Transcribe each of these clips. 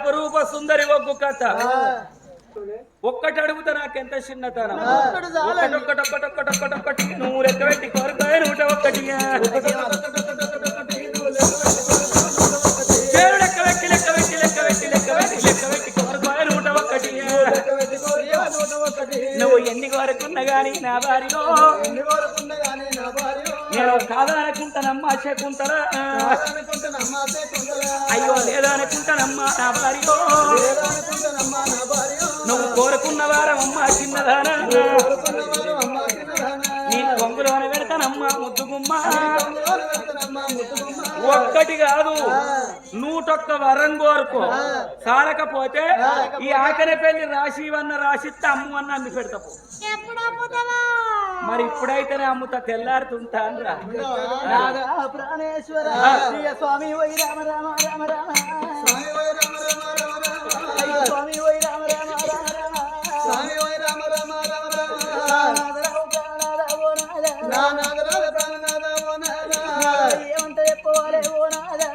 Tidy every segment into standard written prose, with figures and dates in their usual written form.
అపరూప సుందరి ఒగ్గు కథ ఒక్కటి అడుగుతా నాకెంత చిన్నతనం ఒక్కటొక్కటొక్కటొక్కటొక్కటి నువ్వు లెక్క పెట్టి కోరుకోయి 101 లెక్క పెట్టి లెక్క పెట్టి లెక్క పెట్టి లెక్క పెట్టి లెక్క పెట్టి కోరుకోయి 101 నువ్వు ఎన్ని కోరుకున్నా గాని నా భార్యలో నేను కాదనుకుంటానమ్మా చెక్కుంటారా అయ్యో లేదనుకుంటానమ్మా నా భార్యలో నువ్వు కోరుకున్న వారమమ్మా చిన్నదానా నీ కొంగులోన పెడతానమ్మా ముద్దుగుమ్మా ఒక్కటి కాదు 101 వరం కోరుకో సాలకపోతే ఈ ఆఖరి పెళ్లి రాసివన్న రాసిస్తే అమ్మవన్న అమ్మి పెడతావు మరి ఇప్పుడైతేనే అమ్ముతా తెల్లారుతుంటాను రా ప్రాణేశ్వర స్వామి వై రామ రామ రామ రామ స్వామి వై రామ రామ రామ రామ స్వామి వై రామ రామ రామ రామ స్వామి వై రామ రామ రామ రామ ఏమంట చెప్పవాలే ఓ నాదా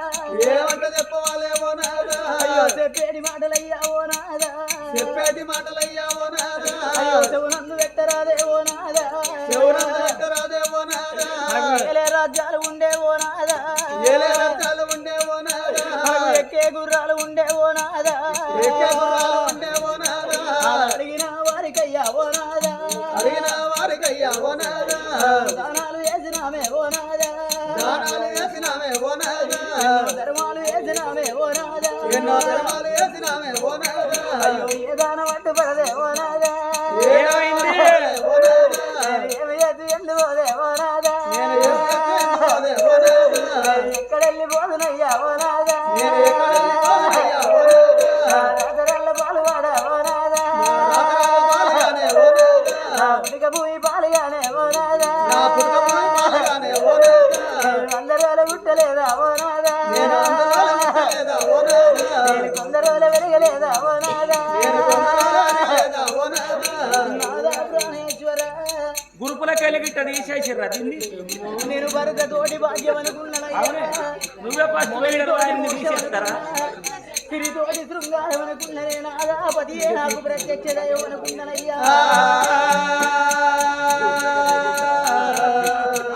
ఏమంట చెప్పవాలే ఓ నాదా అయ్యో చెప్పేటి మాటలయ్యా ఓ నాదా చెప్పేటి మాటలయ్యా ఓ నాదా అయ్యో శివునందు పెట్టరాదే ఓ నాదా శివునందు పెట్టరాదే ఓ నాదా ఏలే రాజ్యాలు ఉండే ఓ నాదా ఏలే రాజ్యాలు ఉండే ఓ నాదా ఎక్కే గుర్రాలు ఉండే ఓ నాదా ఎక్కే గుర్రాలు ఉండే ఓ నాదా అడిగిన వారికయ్యా ఓ నాదా అడిగిన వారికయ్యా ఓ నాదా దానాలు వేసినామే ఓ నాదా దానాలు వేసినామే ఓ నాదా ధర్మాలు వేసినామే ఓ నాదా ఎన్నో ధర్మాలు వేసినామే ఓ నాదా అయ్యో ఏ దానం అడ్డుపడదే ఓ నాదా ఏమైంది ఓ నాదా ఏమి చేసి ఎందుకోదే ఓ నాదా ఎక్కడెళ్ళి పోదునయ్యా ఓ నాదా రాజరల్ల పాలు వాడా ఓ నాదా పుడిక భూమి పాలుగానే ఓ నాదా అందరూ గుట్టలేదా ఓ నాదా కొందరు వెరగలేదా ఓ నాదా ప్రాణేశ్వర గురుకులకెళ్ళి గిట్ట తీసేసిర్రా దీన్ని నేను భరత తోటి భాగ్యం అనుకున్నానయ్యా నువ్వే ఫస్ట్ తీసేస్తారా తిరితోటి శృంగారం అనుకున్ననే నాదాపతి నాకు ప్రత్యక్ష దైవం అనుకున్నానయ్యా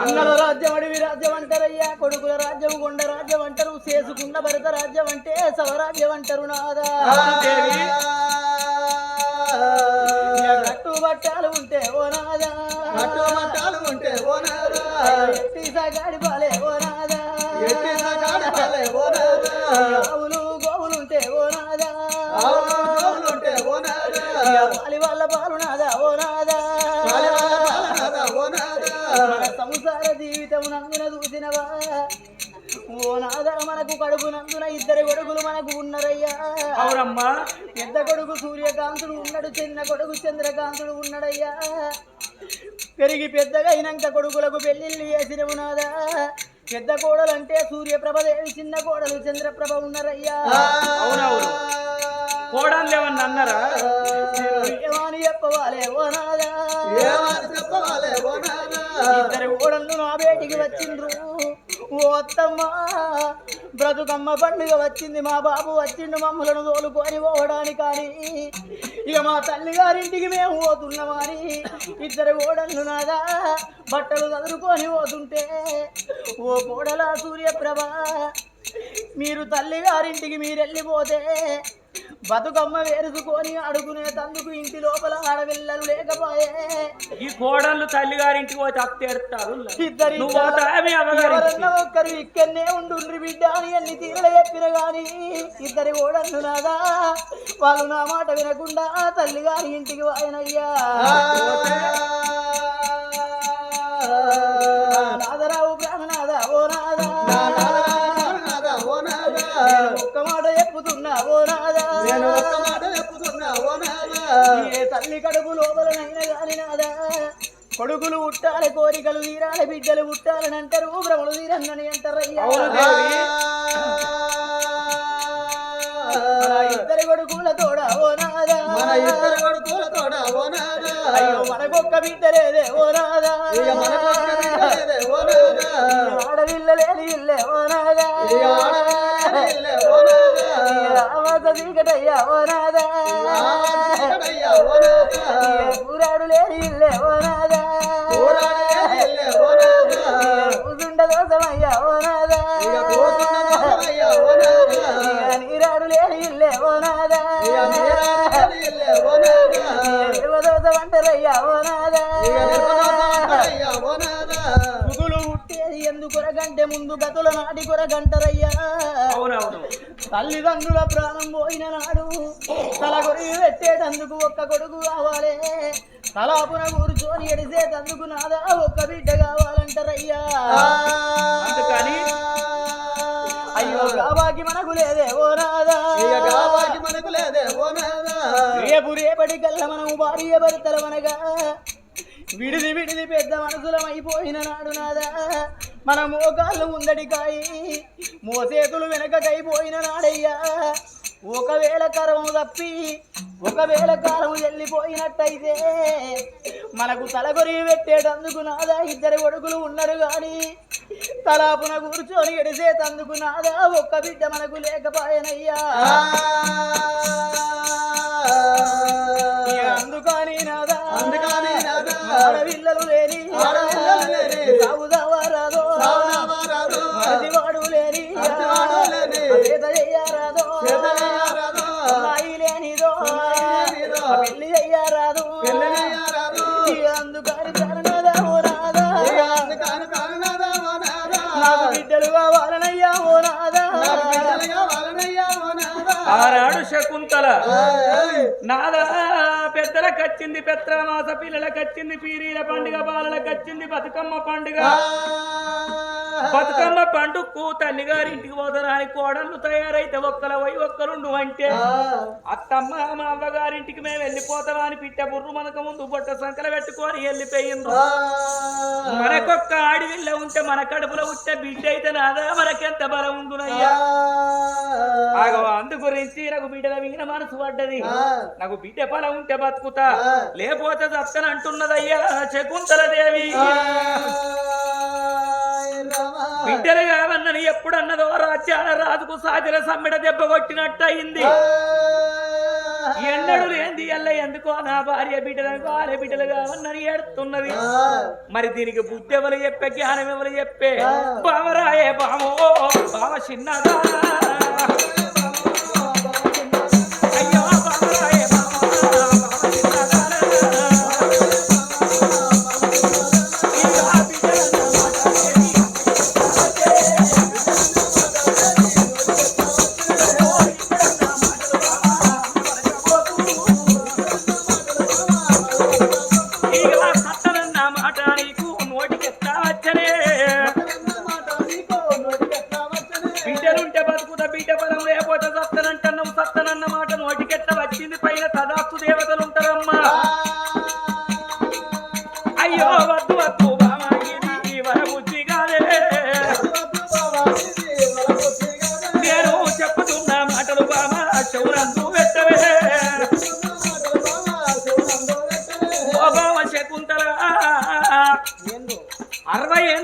అన్నల రాజ్యం అడవి రాజ్యం అంటారయ్యా కొడుకుల రాజ్యం కొండ రాజ్యం అంటారు చేసుకున్న భరత రాజ్యం అంటే సవరాజ్యం అంటారు నాదా కట్టుబట్టాలు ఉంటే ఓ నాదా కట్టుబట్టాలు ఉంటే ఓ నాదా ఎట్టి సాగాడి పాలే ఓ నాదా ఎట్టి సాగాడి పాలే ఓ నాదా ఆవులు గోవులు ఉంటే ఓ నాదా ఆవులు గోవులు ఉంటే ఓ నాదా పాలి వాళ్ళ పాలు నాదా ఓ నాదా పాలి వాళ్ళ పాలు నాదా ఓ నాదా మన సంసార జీవితం నందున చూసినవా ఓ నాదా మనకు కడుపు నందున 2 కొడుకులు మనకు ఉన్నారయ్యా అవునమ్మా పెద్ద కొడుకు సూర్యకాంతుడు ఉన్నాడు చిన్న కొడుకు చంద్రకాంతుడు ఉన్నాడయ్యా పెరిగి పెద్దగా అయినాక కొడుకులకు పెళ్లిళ్ళు చేసినవు నాదా పెద్ద కోడలంటే సూర్యప్రభదేవి చిన్న కోడలు చంద్రప్రభ ఉన్నారయ్యా అవునవును కోడలు ఏమన్నా అన్నారా ఏమని చెప్పవాలే ఓ నాదా ఏమని చెప్పవాలే ఓ నాదా 2 కోడళ్ళు నా బేటికి వచ్చిండ్రు ఓ అత్తమ్మ బ్రతుకమ్మ పండుగ వచ్చింది మా బాబు వచ్చిండు మమ్మలను తోలుకొని పోవడానికి కానీ ఇక మా తల్లి గారింటికి మేము పోతున్నామని 2 కోడళ్ళు నాదా బట్టలు చదురుకొని పోతుంటే ఓ కోడల సూర్యప్రభ మీరు తల్లి గారింటికి మీరు వెళ్ళిపోతే బతుకమ్మ వేరుసుకొని అడుగునే తందుకు ఇంటి లోపల ఆడపిల్లలు లేకపోయే ఈ కోడళ్ళు తల్లి గారింటికి పోతే అత్తేడతారు ఎవరన్నా ఒక్కరు ఇక్కడనే ఉండుండ్రి బిడ్డ అని అన్ని తీరలు చెప్పిన గాని 2 కోడళ్ళు నాదా వాళ్ళు నా మాట వినకుండా తల్లి గారి ఇంటికి వాయనయ్యా నాదరావు ప్రాణనాదా ఓ నాదా ఒక్క మాట చెప్పుతున్నా ఓ నాదా ఏ తల్లి కడుపు లోపలనైనా గాని నాదా కొడుకులు పుట్టాలి కోరికలు తీరాలి బిడ్డలు పుట్టాలని అంటారు భ్రమలు తీరన్నని అంటారయ్యా 2 కొడుకుల తోడా ఓ నాదా అయ్యో మనకొక్క బిడ్డ లేదే ఓ నాదా ఆడవిల్ల లేని ఇల్లే ఓ నాదా ఆవాస చీకటయ్యా ఓ నాదా కూరాడు లేని ఇల్లే ఓ నాదా కూసుండ దోసమయ్యా ఓ నాదా నీరాడు లేని ఇల్లే ఓ నాదా దోస వంటరయ్యా ఓ నాదా పుగులు పుట్టేది ఎందుకొరగంటే ముందు గతుల నాటి కొరగంటరయ్యా తల్లిదండ్రుల ప్రాణం పోయిన నాడు తల కొరి పెట్టేటందుకు ఒక్క కొడుకు కావాలి తలాపున కూర్చొని ఎడిసేటందుకు నాదా ఒక్క బిడ్డ కావాలంటారయ్యా అందుకని అయ్యో గాబాకి మనకు లేదే ఓ నాదా మనకు లేదే ఓ నాదా రేపు రేపటి కల్ల మనం భార్య భర్తల మనగా విడిది విడిది పెద్ద మనసులం అయిపోయిన నాడు నాదా మన మోకాళ్ళు ముందడికాయి మోసేతులు వెనకకైపోయిన నాడయ్యా ఒకవేళ కరము తప్పి ఒకవేళ కాలము వెళ్ళిపోయినట్టయితే మనకు తలగొరి పెట్టేటందుకు నాదా ఇద్దరు కొడుకులు ఉన్నారు గాని తలాపున కూర్చొని ఎడిసేటందుకు నాదా ఒక్క బిడ్డ మనకు లేకపోయానయ్యా అందుకని నాదా ఆడపిల్లలు లేని సాగుదావారాదో వాడు లేని చెయ్యారాదో నాయి లేనిదో పెళ్లి చెయ్యారాదు అందుకని కరణదా ఓ నాదా నాకు బిడ్డలు కావాలనయ్యా ఓ నాదా ఆనాడు శకుంతల నాదా పెద్దలకు వచ్చింది పెత్రమాస పిల్లలకు వచ్చింది పీరీల పండుగ బాలలకు వచ్చింది బతుకమ్మ పండుగ బతుకమ్మ పండుగకు తల్లిగారింటికి పోతారని కోడళ్ళు తయారైతే ఒక్కల పోయి ఒక్కరుండు అంటే అత్తమ్మ మా అవ్వగారింటికి మేము వెళ్ళిపోతామని పిట్ట బుర్రు మనకు ముందు బొట్ట సంకల పెట్టుకొని వెళ్ళిపోయింది మనకొక్క ఆడివిల్ల ఉంటే మన కడుపులో ఉంటే బిడ్డ అయితే నాదా మనకెంత బలం ఉండునయ్యా అందు గురించి నాకు బిడ్డల మీద మనసు పడ్డది నాకు బిడ్డ బలం ఉంటే బతుకుతా లేకపోతే చక్కని అంటున్నదయ్యా శకుంతల దేవి బిడ్డలు కావన్నని ఎప్పుడన్నదో రాజ్యాల రాజుకు సాజల సమ్మెడ దెబ్బ కొట్టినట్టు అయింది ఎన్నడు లేంది ఎల్ల ఎందుకో నా భార్య బిడ్డలు కాలే బిడ్డలు కావన్నని ఏడుతున్నది మరి దీనికి బుద్ధి ఎవరు చెప్పే జ్ఞానం ఎవరు చెప్పే బావరాయే బామో బావ చిన్నదా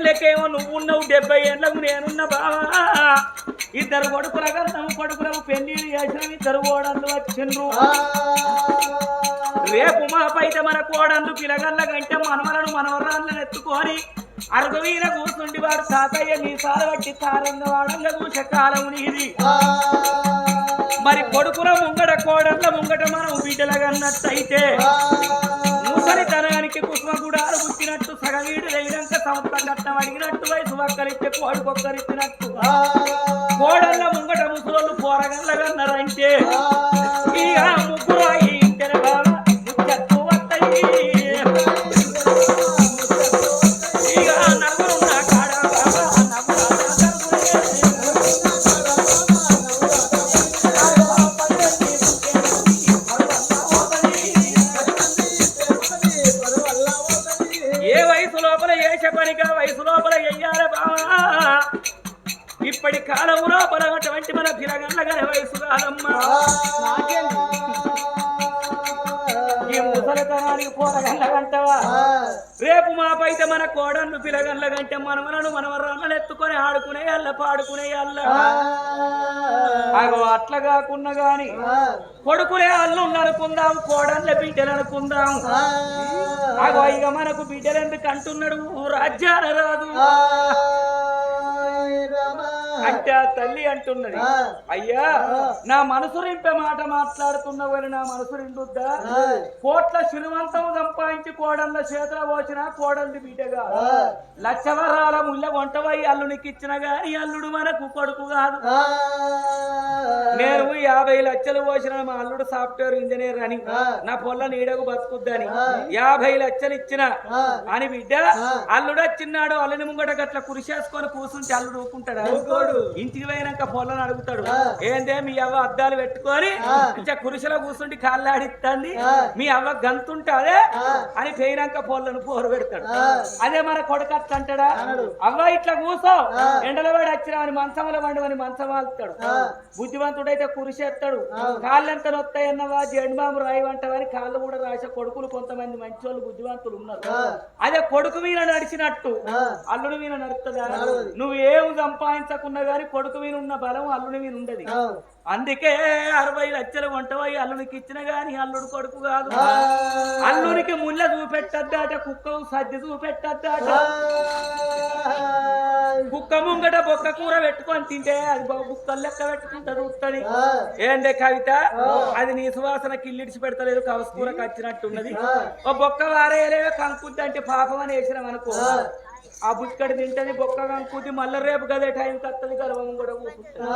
ఏళ్ళకేమో నువ్వున్నావు 70 ఏళ్ళకు నేనున్న బావా ఇద్దరు కొడుకుల గంధం కొడుకులకు పెళ్లి చేసిన ఇద్దరు కోడళ్ళు వచ్చిండ్రు రేపు మా పైట మన కోడళ్ళు పిలగళ్ళ కంటే మనవలను మనవరాళ్ళని ఎత్తుకొని అరగవీన కూర్చుండి వాడు తాతయ్య నీ సార బట్టి తారంగ వాడంగా కూసే కాలం నీది మరి కొడుకుల ముంగట కోడళ్ళ ముంగట మనం బిడ్డలగన్నట్టయితే ముసలితనానికి కుసుమగుడాలు పుట్టినట్టు సగవీడు అయినాక సంవత్సరం కట్టం అడిగినట్టు వయసు ఒక్కరిస్తే కోడుకొక్కరిచ్చినట్టు కోడళ్ళ ముంగట ముసలోళ్ళు పోరగల్లగన్నారంటే ఇక ముగ్గురు ఇంటనే బాగా ముచ్చట్టు వస్తాయి ఇక నలుగురున్న కాడ పనిగా వయసు లోపల వెయ్యాలి బావా ఇప్పటి కాలము లోపల అటువంటి మన పిలగల్లగానే వయసు కాదమ్మా ఈ ముసలితనానికి పోరగల్లగంటవా రేపు మాపైతే మన కోడళ్ళు పిలగల్లగంటే మనమలను మనవరాళ్ళని ఎత్తుకొని ఆడుకునే అల్ల పాడుకునే అల్ల అగో అట్లా కాకున్నా గాని కొడుకులే అల్లు అనుకుందాం కోడళ్ళ బిడ్డలు అనుకుందాం అగో ఇక మనకు బిడ్డలు ఎందుకు అంటున్నాడు రాజ్యాన రాదు అంటే ఆ తల్లి అంటున్నది అయ్యా నా మనసు రింపే మాట మాట్లాడుతున్నావని నా మనసు రిండుద్దా కోట్ల శ్రీమంతం సంపాదించి కోడళ్ళ చేతుల పోసిన కోడల్ని బిడ్డగా లక్షవరాల ముళ్ళ వంటవై అల్లునికి ఇచ్చిన గాని అల్లుడు మనకు కొడుకు కాదు నేను 50 లక్షలు పోసిన మా అల్లుడు సాఫ్ట్వేర్ ఇంజనీర్ అని నా పొల్ల నీడకు బతుకుద్దని 50 లక్షలు ఇచ్చిన అని బిడ్డ అల్లుడు వచ్చిన్నాడు అల్లుని ముంగట గట్ల కురిసేసుకొని కూర్చుంటే అల్లుడు ఊకుంటాడు ఇంటికి పోయినాక పొల్లని అడుగుతాడు ఏందే మీ అవ్వ అద్దాలు పెట్టుకొని ఇంకా కురిసెలో కూర్చుంటే కాళ్ళాడిస్తుంది మీ అవ్వ గంతుంటాదే అని పోయినాక పొల్లను పోరు పెడతాడు అదే మన కొడుకు అట్లా అంటాడా అవ్వ ఇట్లా కూసో ఎండలో వాడి వచ్చిన అని మంచంలో వండు అని మంచం వాళ్తాడు బుద్ధివంతుడైతే కురిసేస్తాడు కాళ్ళు ఎంత నొత్తాయన్నవా జెండుమాము రాయవంటవని కాళ్ళు కూడా రాసే కొడుకులు కొంతమంది మంచి వాళ్ళు బుద్ధివంతులు ఉన్నారు అదే కొడుకు మీద నడిచినట్టు అల్లుడి మీద నడుస్తుందా నువ్వు ఏం సంపాదించకున్నా గాని కొడుకు మీద ఉన్న బలం అల్లుడి మీద ఉండదు అందుకే 60 లక్షలు వంటవై అల్లునికి ఇచ్చిన గాని అల్లుడు కొడుకు కాదు అల్లునికి ముళ్ళ చూపెట్టద్దాట కుక్క సద్ది చూపెట్టద్దాట కుక్క ముంగట బొక్క కూర పెట్టుకొని తింటే అది బుక్కలు లెక్క పెట్టుకుంటది ఉత్తది ఏందే కవిత అది నీ సువాసన కిల్లిడిచి పెడతలేదు కవస కూర కచ్చినట్టున్నది ఓ బొక్క వారేలేవే కంకుద్ది అంటే పాపం అని వేసినాం అనుకో ఆ బుక్కడి తింటది బొక్క కంకుద్ది మళ్ళీ రేపు కదే టైం కత్తది గర్వం కూడా కూర్చుంటుంది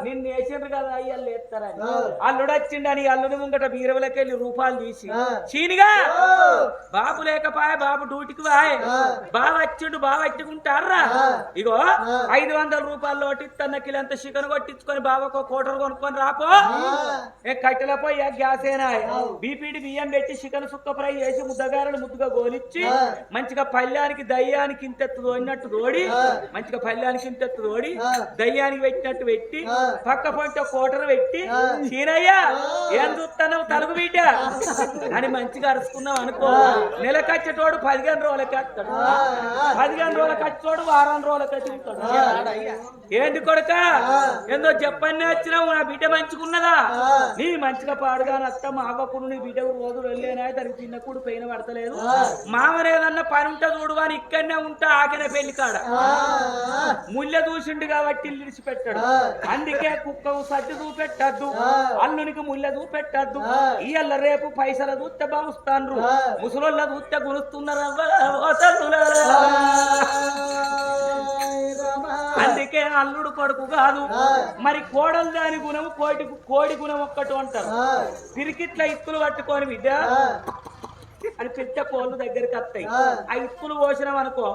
నిన్ను వేసిండ్రు కదా అయ్యల్లు ఎత్తారని అల్లుడు వచ్చిండని అల్లుడి ముంగట బీరవలకెళ్ళి రూపాయలు తీసి చీనిగా బాబు లేకపాయ బాబు డ్యూటీకి వాయ్ బాగా వచ్చిండు బాగా పట్టుకుంటారా ఇగో 500 రూపాయలు ఒట్టిత్తన్న కిలంత చికెన్ కొట్టించుకొని బాబాకు కోటలు కొనుక్కొని రాపో ఏ కట్టెల పోయి గ్యాస్ అయినా బీపీడి బియ్యం పెట్టి చికెన్ సుక్క ఫ్రై చేసి ముద్దగారలు ముద్దుగా గోలిచ్చి మంచిగా పల్లెనికి దయ్యానికి ఇంతెత్తు తోడినట్టు తోడి మంచిగా పల్లెనికి ఇంతెత్తు తోడి దయ్యానికి పెట్టినట్టు పెట్టి పక్క పొంట కోటలు పెట్టి చీనయ్యా ఏం చూస్తావు తలుగు బిడ్డ అని మంచిగా అరుచుకున్నావు అనుకో నెల కచ్చేటోడు 15 రోజులకి వస్తాడు 15 రోజులకి వచ్చేటోడు వారం రోజులకి వచ్చి ఏంటి కొడుక ఏందో చెప్పని వచ్చినావు నా బిడ్డ మంచుకున్నదా నీ మంచిగా పాడుగా నత్త మా అవ్వకుడు నీ బిడ్డ రోజులు వెళ్ళేనా దానికి చిన్న కూడు పైన పడతలేదు మామనేదన్నా పని ఉంటే చూడు అని ఇక్కడనే ఉంటా ఆగిన పెళ్లి కాడ ముళ్ళ చూసిండు కాబట్టి ఇల్లు విడిచిపెట్టాడు అందుకే కుక్కకు సజ్జ చూపెట్టద్దు అల్లునికి ముళ్ళ చూపెట్టద్దు ఇయ్యల్ల రేపు పైసల చూస్తే బాగుస్తాండ్రు ముసలోళ్ళ చూస్తే గురుస్తున్నారు అందుకే అల్లుడు కొడుకు కాదు మరి కోడలు దాని గుణం కోడి గుణం ఒక్కటి అంటారు పిరికిట్ల ఇత్తులు పట్టుకొని బిడ్డ అని పెద్ద కోళ్ళు దగ్గరికి వస్తాయి ఆ ఇత్తులు పోసినాం అనుకో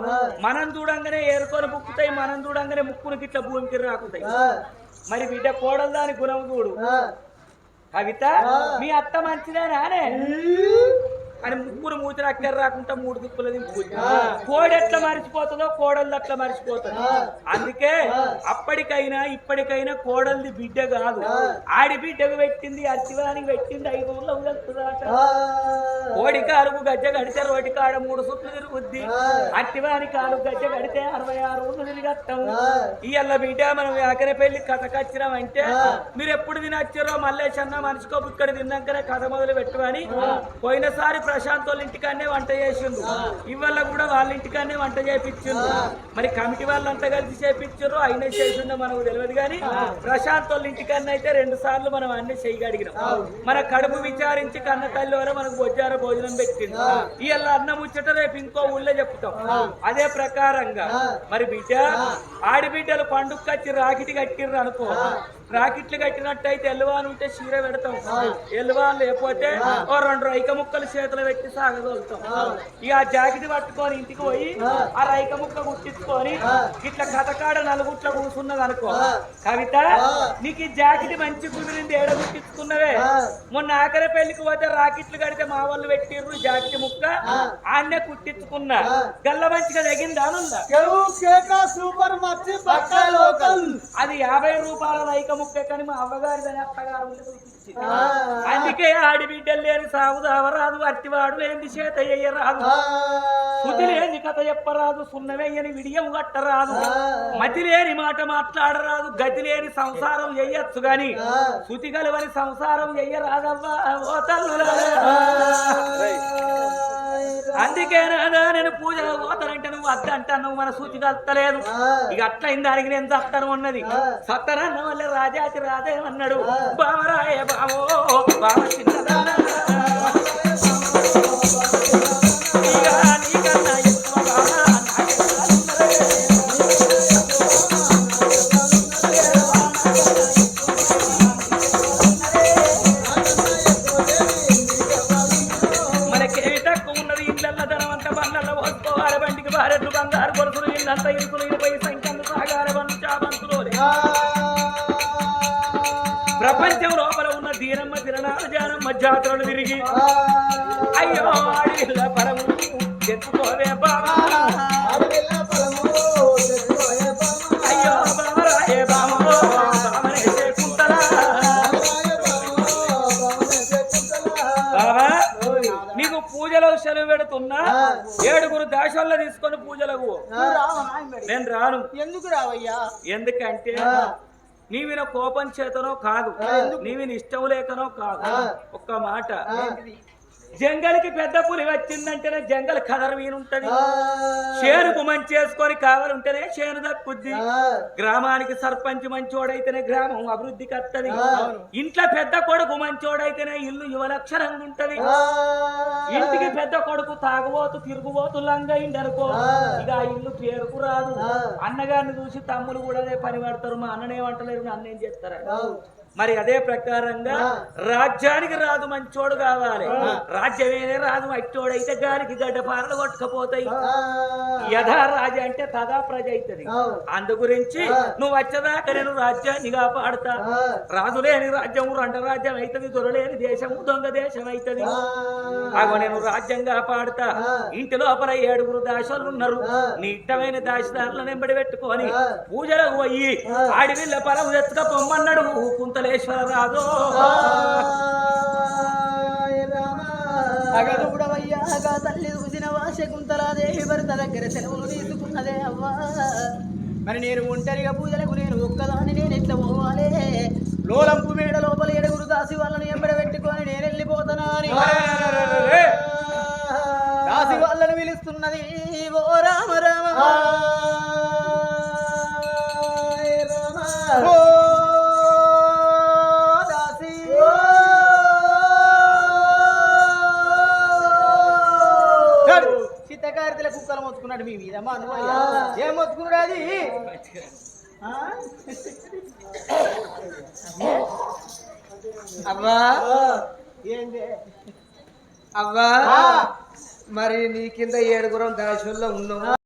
మనం చూడంగానే ఏరుకొని బుక్కుతాయి మనం చూడంగానే ముక్కును గిట్ల భూమికి రాకుతాయి మరి బిడ్డ కోడలు దాని గుణం చూడు కవిత మీ అత్త మంచిదేనానే అని ముగ్గురు మూతిని అక్కర రాకుండా 3 దిక్కులు దింపుకుంది కోడి ఎట్లా మరిచిపోతుందో కోడలు అట్లా మరిచిపోతుంది అందుకే అప్పటికైనా ఇప్పటికైనా కోడల్ది బిడ్డ కాదు ఆడి బిడ్డకు పెట్టింది అచ్చివానికి పెట్టింది 5 ఊర్లో వెళ్తుందట కోడి కాలుకు గజ్జ కడితే రోటి కాడ 3 సుట్లు తిరుగుద్ది అచ్చివాని కాలు గజ్జ కడితే 66 ఊర్లు తిరిగేస్తాము ఇయ్యల్ల బిడ్డ మనం ఆఖరి పెళ్లి కథ కచ్చినామంటే మీరు ఎప్పుడు తినచ్చారో మళ్ళీ చిన్న మనిషికో ఇక్కడ తిన్నాకనే కథ మొదలు పెట్టువని పోయినసారి ప్రశాంత్ వాళ్ళ ఇంటికాన్నే వంట చేసిండ్రు ఇవాళ కూడా వాళ్ళ ఇంటికాన్నే వంట చేయించిండ్రు మరి కమిటీ వాళ్ళంతా కలిసి చేయించారు అయినా చేసిండో మనకు తెలియదు కానీ ప్రశాంత్ వాళ్ళ ఇంటికన్నా అయితే 2 సార్లు మనం అన్ని చేయగలిగినాం మన కడుపు విచారించి కన్న తల్లి వరకు మనకు బొజ్జార భోజనం పెట్టింది ఇవాళ అన్నం ముచ్చట రేపు ఇంకో ఊళ్ళో చెప్తాం అదే ప్రకారంగా మరి బిడ్డ ఆడిబిడ్డలు పండుగ కచ్చి రాకిటి కట్టిర్రు అనుకో రాకెట్లు కట్టినట్టయితే ఎల్లువాను ఉంటే చీర పెడతాం ఎల్లువాను లేకపోతే ఓ 2 రైక ముక్కలు చేతులు పెట్టి సాగదోలుతాం ఇక ఆ జాకెట్ పట్టుకొని ఇంటికి పోయి ఆ రైక ముక్క గుట్టించుకొని ఇట్లా కథకాడ నలుగుట్ల కూర్చున్నది అనుకో కవిత నీకు ఈ జాకెట్ మంచి కుదిరింది ఏడ గుట్టించుకున్నవే మొన్న ఆఖరి పెళ్లికి పోతే రాకెట్లు కడితే మా వాళ్ళు పెట్టిర్రు జాకెట్ ముక్క ఆన్నే కుట్టించుకున్నా గల్ల మంచిగా తెగిందా అనుందా సూపర్ అది 50 రూపాయల రైక ముక్కే కానీ మా అవ్వగారిదని అత్తగారు ఉండి చూపించి అందుకే ఆడిబిడ్డలు లేని సాగు దావరాదు అట్టివాడు లేని చేత ఎయ్యరాదు శుద్ధి లేని కథ చెప్పరాదు సున్నవేయని విడియం కట్టరాదు మతి లేని మాట మాట్లాడరాదు గతి లేని సంసారం చెయ్యొచ్చు గాని శుతి గలవని సంసారం చెయ్యరాదవ్వా ఓ తల్లులా అందుకే నాదా నేను పూజలో పోతానంటే నువ్వు అద్దంటాను మన సూచి కలతలేదు ఇక అట్లయింది దానికి నేను సత్తను ఉన్నది సత్తనన్న వల్ల రాజాతి రాదేమన్నాడు బావరాయ బావో బావ చిన్నదానా ఇక నీకన్నా ఎక్కువ బావ మనకేమి తక్కువ ఉన్నది ఇళ్ళల్లో ధనవంత బండ్లలో పోసుకోవాలి బండికి భారెట్లు బంగారు కొడుకులు ఇల్లంతా ఇరుకులు ఇరుపై సంఖ్యలు సాగాల బంధు చాబంతులు ప్రపంచం లోపల ఉన్న దీనమ్మ దిననాలు జానమ్మ జాతరలు తిరిగి అయ్యో ఆడిల్ల పరము తెచ్చుకోవే బావా అయ్యో బావరాయే బావో బావనే చేకుంటలా బావా నీకు పూజలో సెలవు పెడుతున్నా 7 దాశల్లో తీసుకొని పూజలకు నేను రాను ఎందుకు రావయ్యా ఎందుకంటే నీవిన కోపం చేతనో కాదు నీవిన ఇష్టం లేకనో కాదు ఒక్క మాట జంగల్కి పెద్ద పులి వచ్చిందంటేనే జంగల్ కదర్ వీనుంటది చేనుకు మంచి చేసుకొని కావాలంటేనే చేను దక్కుద్ది గ్రామానికి సర్పంచ్ మంచోడైతేనే గ్రామం అభివృద్ధికి వస్తది ఇంట్లో పెద్ద కొడుకు మంచోడైతేనే ఇల్లు యువలక్షణంగా ఉంటది ఇంటికి పెద్ద కొడుకు తాగుబోతు తిరుగుబోతు లంగైందనుకో ఇక ఆ ఇల్లు పేరుకు రాదు అన్నగారిని చూసి తమ్ములు కూడా అదే పని పడతారు మా అన్ననేమంటలేరు అన్నేం చేస్తారా మరి అదే ప్రకారంగా రాజ్యానికి రాదు మంచోడు కావాలి రాజ్యమేనే రాదు మట్టోడైతే గారికి గడ్డపారలు కొట్టుకపోతాయి యథా రాజ అంటే తదా ప్రజ అవుతుంది అందు గురించి నువ్వు వచ్చేదాకా నేను రాజ్యాన్ని కాపాడుతా రాజు లేని రాజ్యము రెండ రాజ్యం అవుతుంది దొరలేని దేశము దొంగ దేశం అవుతుంది అగో నేను రాజ్యం కాపాడుతా ఇంటి లోపల 7 దాశలు ఉన్నారు నీ ఇష్టమైన దాశదారులను వెంబడి పెట్టుకొని పూజలకు పోయి ఆడివిల్ల పొలం ఎత్తుక పొమ్మన్నాడు కుంతలేశ్వరరాజు అగదుడవయ్యా తల్లి చూసిన శకుంతలాదేవి భర్త దగ్గర సెలవులు తీసుకున్నదే అవ్వా మరి నేను ఒంటరిగా పూజలకు నేను ఒక్కదాన్ని నేను ఎట్లా పోవాలి లోలంపు మేడ లోపల 7 దాసి వాళ్ళని ఎంబడ పెట్టుకొని నేను వెళ్ళిపోతానా అని దాసి వాళ్ళని పిలుస్తున్నది ఓ రామ రామ చిత్తకారితల కుక్కలు మొత్తుకున్నాడు మీ మీద మా అనుభవ ఏం మొత్తుకున్నాడు అది అవ్వా ఏంది అవ్వా మరి నీ కింద 7 దాశల్లో ఉన్నావు